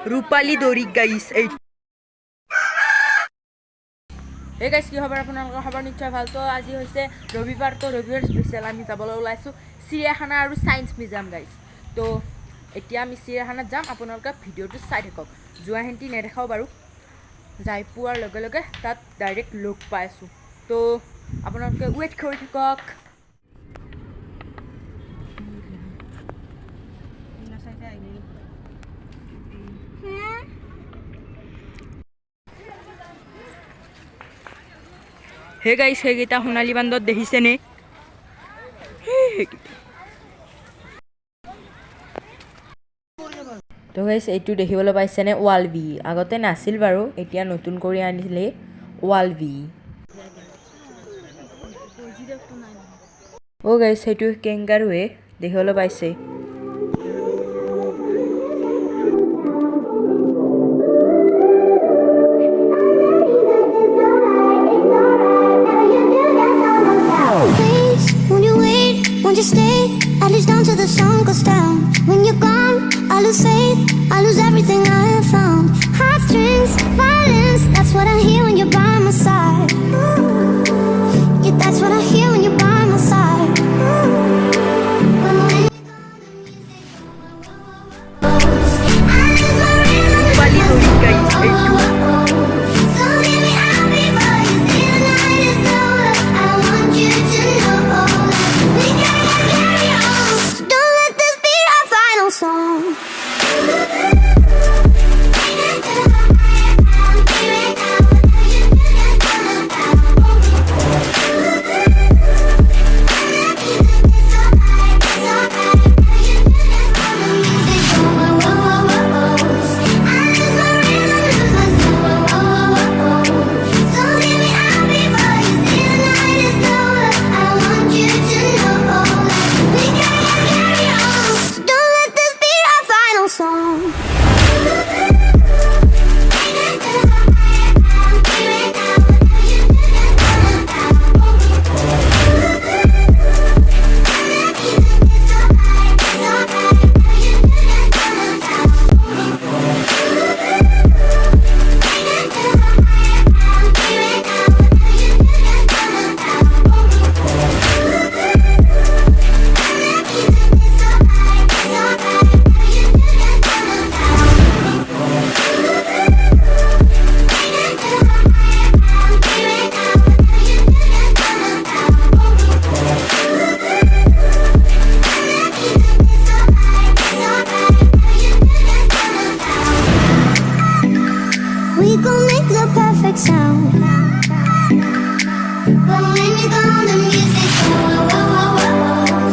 Rupali Dori guys. Hey guys, কি খবৰ আপোনালোকৰ? খবৰ নিশ্চয় ভাল। তো আজি হৈছে ৰবিবাৰ, তো ৰবিবাৰ স্পেচিয়েল আমি যাবলৈ ওলাইছোঁ চিৰিয়াখানা আৰু সায়েন্স মিউজিয়াম গাইজ। তো এতিয়া আমি চিৰিয়াখানাত যাম, আপোনালোকে ভিডিঅ'টো চাই থাকক। যোৱা হেঁতি নেদেখাও বাৰু, যাই পোৱাৰ লগে লগে তাত ডাইৰেক্ট লগ পাই আছোঁ। তো আপোনালোকে ৱেইট কৰি থাকক। হে গাইছ, সেইকেইটা সোণালী বান্দত দেখিছেনে? তো গাইছ, এইটো দেখিবলৈ পাইছেনে? ৱাল বি আগতে নাছিল বাৰু, এতিয়া নতুন কৰি আনিলে ৱাল বি। অ' গাইছ, সেইটো কেংগাৰুৱে দেখিবলৈ পাইছে। Won't you stay, at least down till the sun goes down? When you're gone, I lose faith, I lose everything I have found. Heartstrings, violence, that's what I hear when you're by my side. Yeah, that's what I hear when you're by my side. We gon' make the perfect sound. But when you're gone, the music, oh, oh, oh, oh, oh.